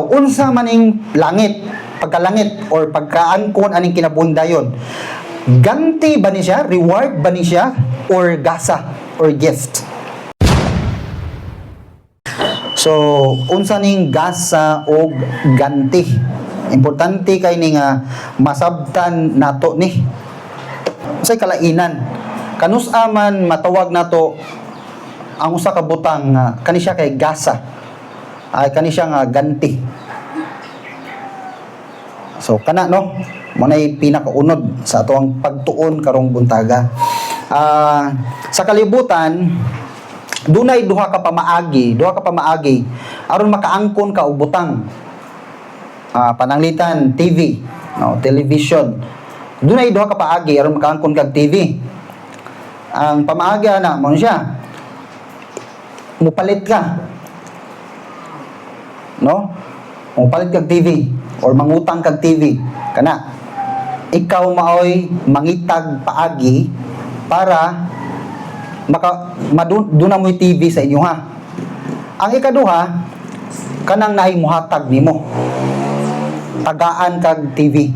unsa maning langit, pagkalangit or pagkaangkon aning kinabuhing dayon? Ganti ba ni siya? Reward ba ni siya? Or gasa? Or gift? So, unsa ning gasa o ganti? Importante kay ni nga masabtan nato ni. Unsay kalainan? Kanus-a man matawag nato ang usa ka butang kani siya kay gasa. Ay kani siya nga ganti. So kana no, manay pinakaunod sa atong pagtuon karong buntaga. Sa kalibutan dunay duha ka pamaagi aron makaangkon ka og butang. Pananglitan TV, no, television. Dunay duha ka paagi aron makaangkon kag TV. Ang pamaagi ana mo siya. Mupalit ka. No? Mupalit kag TV or mangutang kag TV kana. Ikaw maoy mangitag paagi para maduna mo TV sa inyo ha. Ang ikaduha kanang naay muhatag nimo. Tagaan kag TV.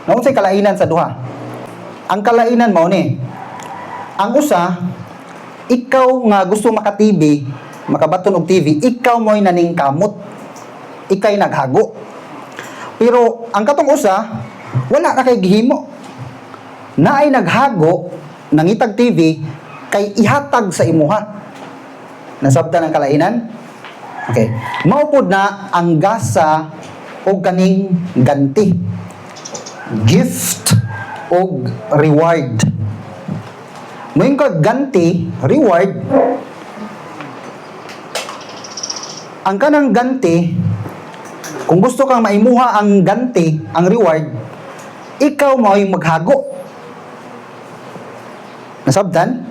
Ano say kalainan sa duha? Ang kalainan mao ni ang usa, ikaw nga gusto maka-TV, makabaton og TV, ikaw mo'y naning kamot. Ikay naghago. Pero ang katong usa, wala ra kay gihimo. Naay naghago, nangitag TV, kay ihatag sa imuha. Nasabtan ang kalainan? Okay. Maupod na ang gasa o kaning ganti. Gift o reward. Ngayon ka ganti, reward, ang kanang ganti, kung gusto kang maimuha ang ganti, ang reward, ikaw mo'y maghago. Nasabtan?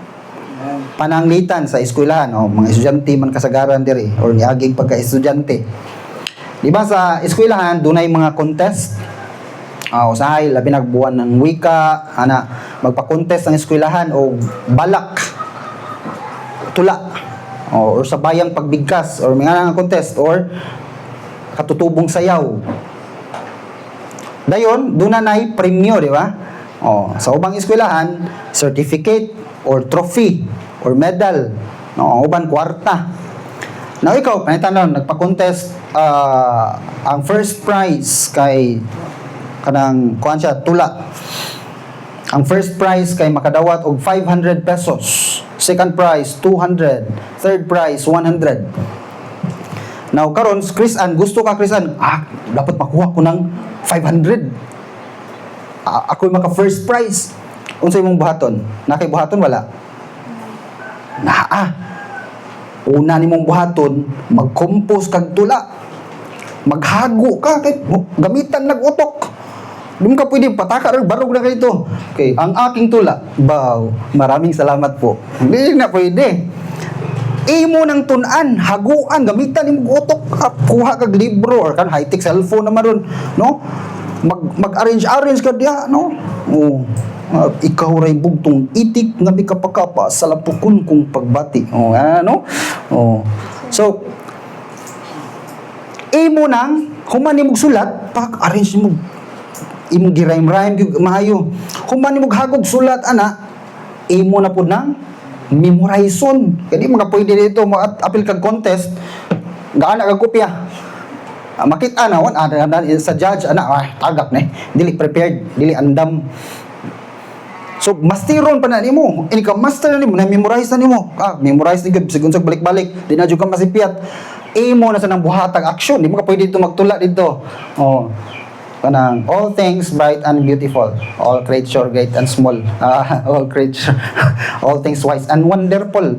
Pananglitan sa eskwelahan, mga estudyante man kasagaran diri, or niaging pagka-estudyante. Diba sa eskwelahan, dunay mga contest, usahay labi nagbuwan ng wika magpa-contest ang eskwelahan o balak tula or sa bayang pagbigkas or mga nga contest or katutubong sayaw dayon duna nay premyo di ba sa ubang eskwelahan certificate or trophy or medal uban kwarta. Now ikaw panitan nagpa-contest ang first prize kay kanang kuan siya tula. Ang first prize kay makadawat og 500 pesos. Second prize 200, third prize 100. Now karon Chris-an gusto ka Chris-an, dapat makuha ko ng 500. Ako'y maka first prize. Unsay imong buhaton? Nakay buhaton wala? Una nimong buhaton mag-compose kag tula. Maghago ka kay gamitan nag-utok. Doon ka pwede pataka or barog na ganito. Okay, ang aking tula. Maraming salamat po. Hindi na pwede. Imo ng tunan, haguan, gamitan mo utok, kuha kag libro or kan high-tech cellphone naman ron, no? Mag-arrange ka diya, no? Ikaw ray bugtong itik nga bikapakapa sa lapukon kong pagbati. Ano? So, imo nang human nimog sulat, pag-arrange mo imo girime-rime maayo. Kung man mo hagog sulat ana, imo na pud nang memorization. Kadi mga pwede dito apil kag contest, gaana kag kopya. Makita na sa judge ana tagak ni. Dili prepared, dili andam. So masteron pa na nimo. Ini ka master na nimo, na memorize na nimo. Memorize ni gud sigun sa balik-balik. Di na jud ka masipiat. Imo na sa nang buhatag action. Di mo ka pwede dito magtula dito. Kanang all things bright and beautiful, all creature great and small, all creature, all things wise and wonderful.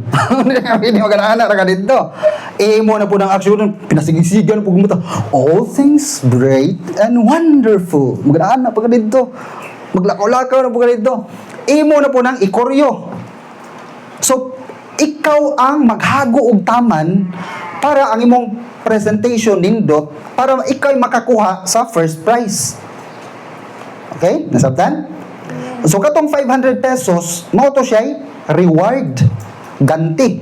Hindi magana ra ka dito. Imo na po ng aksyon, pinasigisigan po gumuta. All things great and wonderful. Magana pa ka dito. Maglakaw-lakaw na po ka dito. Imo na po ng ikoryo. So ikaw ang maghago og taman para ang imong presentation nindot para ikaw makakuha sa first prize. Okay? Nasabtan? So katong 500 pesos, mao to siya reward, ganti.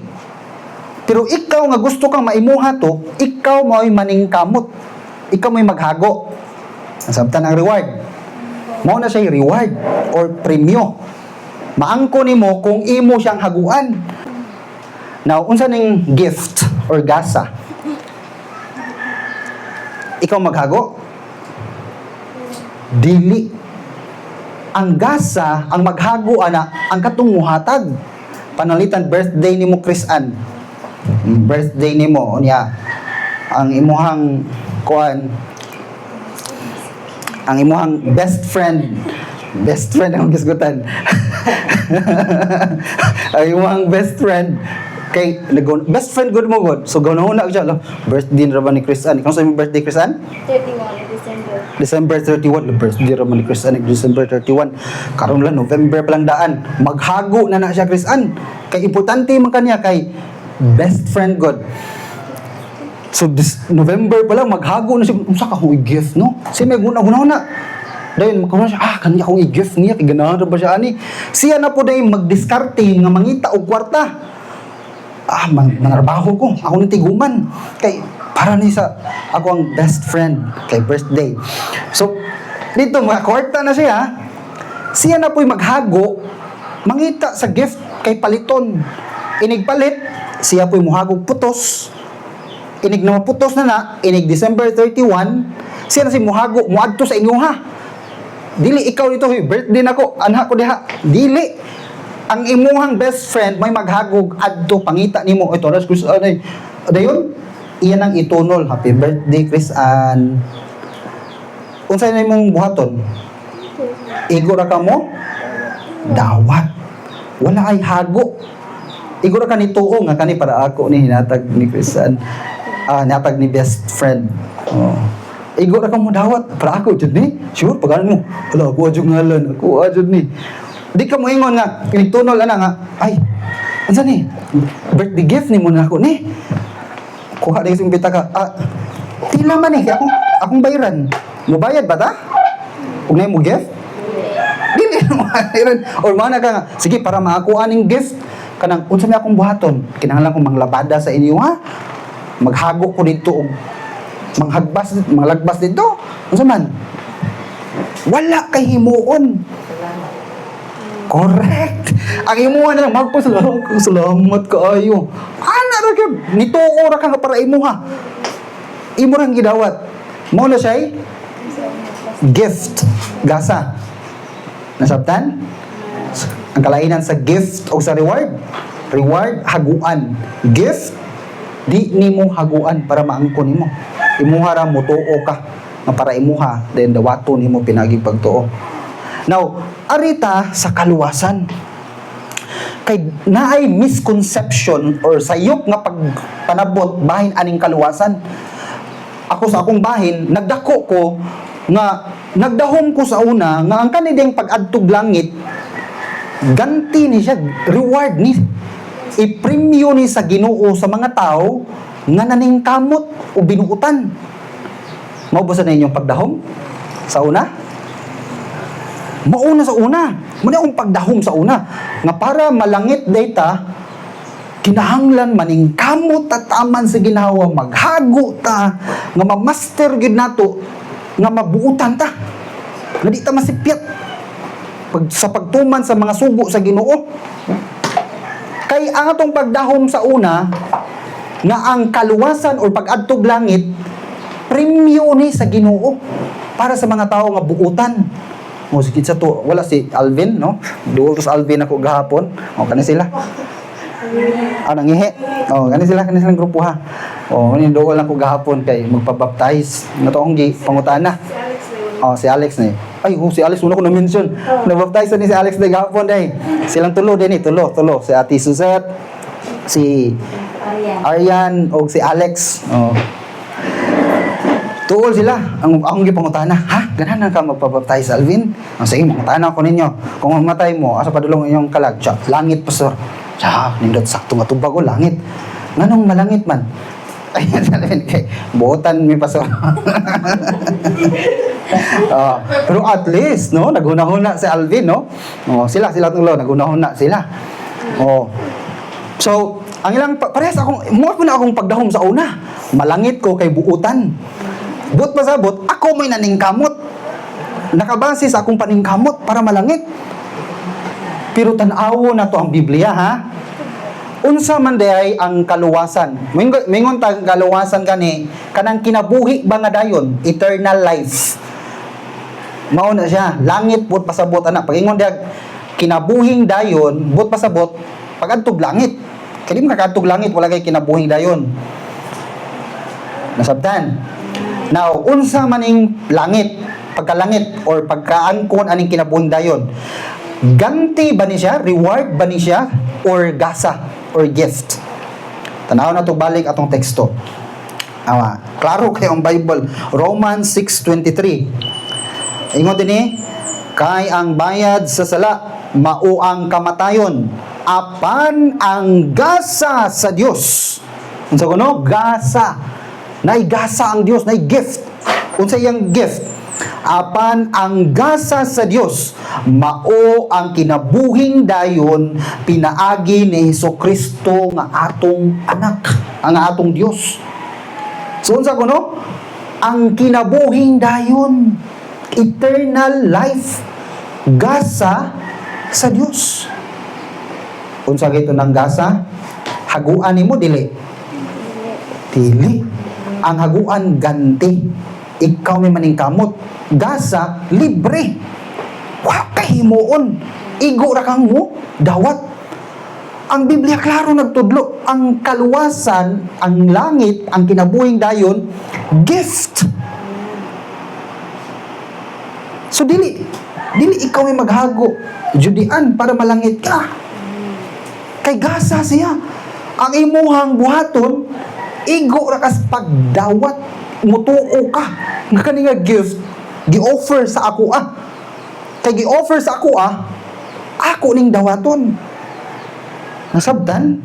Pero ikaw nga gusto kang maimuha to, ikaw mo'y maningkamot. Ikaw mo'y maghago. Nasabtan ang reward. Mao na siya reward or premyo. Maangko nimo kung imo siyang haguan. Now, unsa ning gift or gasa? Ikaw maghago? Dili. Ang gasa, ang maghago ana, ang katong muhatag. Panalitan birthday nimo Chris Ann. Birthday nimo unya. Ang imuhang kuan, ang imuhang best friend ang gisgutan. Ang imuhang best friend kay best friend good mo god. So gawna siya birthday ra ba ni Chris Ann? Ikaw sa imong birthday Chris Ann? 31 December. December 31, the birthday ra man ni Chris Ann, December 31. Karon lang November pa lang daan. Maghago na siya Chris Ann. Kay importante man kanya kay best friend god. So this November pa lang maghago na siya. Unsa ka kong i-gift no? Siya may guna. Dayon magkaroon siya, kanya akong i-gift niya, kay ganahan ba siya ani? Siya na po dayon magdiskarte nga mangita og kwarta. Manarbaho ko, ako ni tiguman. Kay para ni sa ako ang best friend kay birthday. So dito mga kwarta na siya. Siya na po'y maghago, mangita sa gift kay paliton. Inigpalit, siya po'y muhagog putos. Inig na maputos na, inig December 31, siya na si muhago, muadto sa inyo ha. Dili ikaw dito, birthday nako, anak ko diha. Dili. Ang imuhang best friend may maghagog adto pangita nimo. Ito ras Chris Ann. Dayon, iyan ang itunol. Happy birthday Chris Ann. Unsay na imong buhaton? Igo ra ka mo? Dawat. Wala ay hago. Igo ra ka ni tuo nga kani para ako ni hinatag ni Chris Ann. Hinatag ni best friend. Oh. Igo ra ka mo dawat para ako jud ni. Sure paganan mo. Hala ako jud ngalan. Ako jud ni. Di ka mo ingon nga kinitunol ana nga. Ay. Unsa ni? Birthday gift ni mo na ako ni. Kuha na isang bita ka. Tila man eh. Akong bayaran. Mubayad ba ta? Kung na mo gift? Dili na bayaran. Or mana ka nga. Sige, para makakuha ning gift. Kanang, unsa may akong buhaton. Kinahanglan kong manglabada sa inyo ha. Maghago ko dito. Manglagbas dito. Unsa man? Wala kay himuon. Correct. Ang imuha na lang, salamat kaayo. Ana ra gyud, nituo ra ka nga para imuha. Imo rang gidawat. Mao na siya gift, gasa. Nasabtan? Ang kalainan sa gift o sa reward. Reward, haguan. Gift, di nimo haguan para maangkon nimo. Imuha ra mo tuo ka nga para imuha, then dawaton nimo pinaging pagtuo. Now, arita sa kaluwasan. Kay naay misconception or sayop nga pagpanabot bahin aning kaluwasan. Ako sa akong bahin, nagdako ko nga nagdahom ko sa una nga ang kanideng pag-adtog langit ganti ni siya, reward ni ipremyo ni sa Ginoo sa mga tao nga naningkamot o binuutan. Mao ba sa inyong pagdahom sa una? Mauna sa una. Muna akong pagdahom sa una. Nga para malangit data, kinahanglan maningkamot tataman sa ginawa, maghago ta, nga mamaster gid nato, nga mabuutan ta. Nga di ta masipyat sa pagtuman sa mga sugo sa Ginoo. Kay ang atong pagdahom sa una, nga ang kaluwasan o pag-adtog langit, premyo ni sa Ginoo para sa mga tao nga buutan. O sige sa to, wala si Alvin, no? Duol to sa Alvin ako gahapon. O kani sila. Nangihi. O kani silang grupo ha. O kani duol lang ko gahapon kay magpabaptize. Natong gi pangutana. Si Alex ni. Ay, si Alex una ko na mention. Nabaptize ni si Alex na gahapon day. Silang tulo din tulo. Si Ate Suzette, si Aryan o si Alex. Tuol sila. Ang gipangutana, ha? Ganahan ka magpabaptize, Alvin? Sige, mangutana ko ninyo. Kung mamatay mo, asa padulong inyong kalag? Langit, pastor. Nindot sakto nga tubag ko, langit. Nganong malangit man? Ayan, Alvin, kay buotan mi pastor. Pero at least, no? Naghuna-huna si Alvin, no? Sila tulo, naghuna-huna sila. So, Ang ilang parehas akong mo na akong pagdahom sa una. Malangit ko kay buutan. But pasabot, ako may naningkamot. Nakabase sa akong paningkamot para malangit. Pero tanawo na to ang Biblia, ha? Unsa man day ang kaluwasan. Mingon tag kaluwasan gani kanang kinabuhi ba nga dayon, eternal life. Mao na siya, langit pud pasabot ana. Pag ingon dag kinabuhing dayon, but pasabot pag-adtog langit. Kadi makakadtog langit wala kay kinabuhing dayon. Nasabtan. Now, unsa maning langit, pagkalangit or pagkaangkon aning kinabuhing dayon? Ganti ba ni siya? Reward ba ni siya? Or gasa? Or gift? Tanaw na to balik atong teksto. Klaro kayo ang Bible. Romans 6:23. Ingon din kay ang bayad sa sala mao ang kamatayon, apan ang gasa sa Dios. Unsa kuno? Gasa. Nay gasa ang Dios, nay gift. Unsa iyang gift? Apan ang gasa sa Dios mao ang kinabuhing dayon pinaagi ni Hesukristo nga atong anak, ang atong Dios. So unsa kuno? Ang kinabuhing dayon, eternal life, gasa sa Dios. Unsa gito ng gasa? Haguan nimo dili. Dili. Ang haguan ganti. Ikaw may maningkamot. Gasa libre. Wa kahimuon. Igo ra kang mo dawat. Ang Biblia klaro nagtudlo, ang kaluwasan, ang langit, ang kinabuhing dayon, gift. So dili ikaw may maghago judian para malangit ka. Kay gasa siya. Ang imuhang buhaton, igo ra kas pagdawat, mutuo ka. Nga kani nga gift gi-offer sa ako Kay gi-offer sa ako ako ning dawaton. Nasabtan?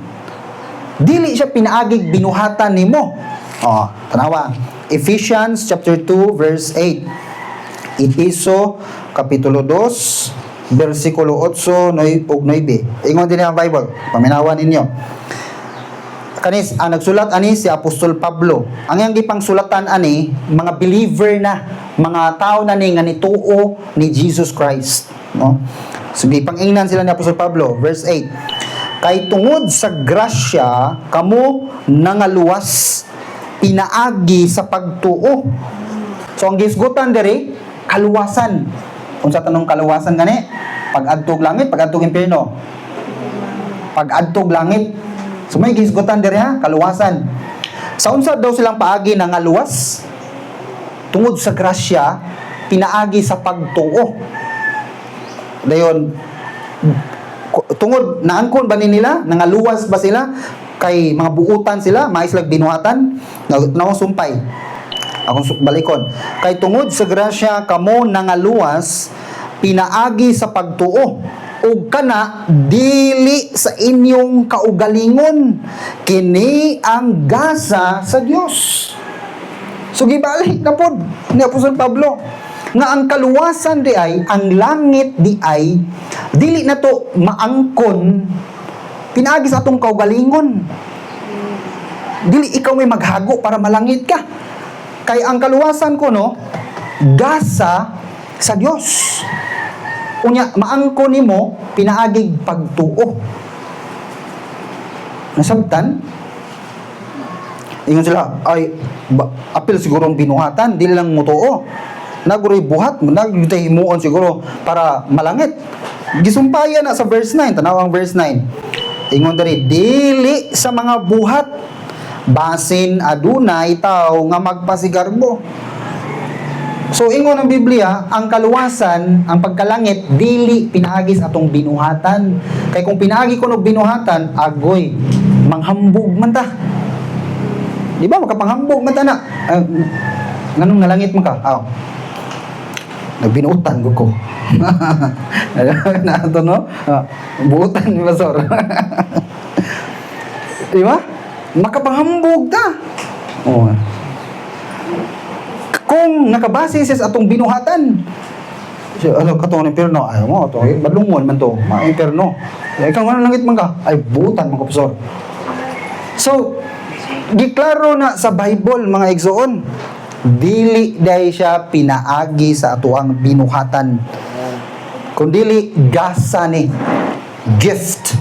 Dili siya pinaagig binuhatan nimo. Tanawa. Ephesians chapter 2 verse 8. Itiso kapitulo 2 versikulo 8 ug 9. Ingon din ang Bible. Paminawan ninyo. Kanis nagsulat ani si Apostol Pablo. Ang iyang gipang sulatan ani mga believer na, mga tao na ni nga nituo ni Jesus Christ, no? So gipang-ingnan sila ni Apostol Pablo, verse 8. Kay tungod sa grasya kamo nangaluwas pinaagi sa pagtuo. So ang gisgutan diri kaluwasan. Unsa tanong kaluwasan gani? Pag-adtog langit, pag-adtog impierno. Pag-adtog langit. So may gisgutan diri kaluwasan. Sa unsa daw silang paagi nangaluwas? Tungod sa grasya pinaagi sa pagtuo. Dayon tungod naangkon ba ni nila? Nangaluwas ba sila? Kay mga buutan sila, maislag binuhatan, sumpay. Akong balikon. Kay tungod sa grasya kamo nangaluwas pinaagi sa pagtuo. Ug kana dili sa inyong kaugalingon, kini ang gasa sa Dios. So gibalik na pod ni Apostol Pablo nga ang kaluwasan di ay, ang langit di ay dili na to maangkon pinaagi sa atong kaugalingon. Dili ikaw may maghago para malangit ka. Kay ang kaluwasan ko gasa sa Dios. Unya maangkon nimo pinaagig pagtuo. Nasabtan? Ingon sila, apil siguro ang binuhatan, dili lang mutuo. Naguroy buhat, naghimuon siguro para malangit. Gisumpayan na sa verse 9, tanaw ang verse 9. Ingon diri, dili sa mga buhat, basin adunay tao nga magpasigarbo. So ingon ang Biblia, ang kaluwasan, ang pagkalangit, dili pinaagi sa atong binuhatan. Kay kung pinaagi ko ng binuhatan, agoy, manghambog man ta. Di ba? Makapanghambog man ta na. Nganong nalangit man ka? Nagbinuutan ko. Na ito, no? Buutan ni Pastor. Di ba? Makapanghambog ta. Kung nakabase sa atong binuhatan, katong impierno, ayaw mo, badlungon man to, mga impierno. Ikaw nga langit man ka, ay buutan mga kapasor. So, giklaro na sa Bible mga igsoon, dili dahi siya pinaagi sa atuang binuhatan, kundili gasa ni gift.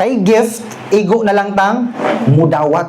Kay gift, igo na lang tang mudawat.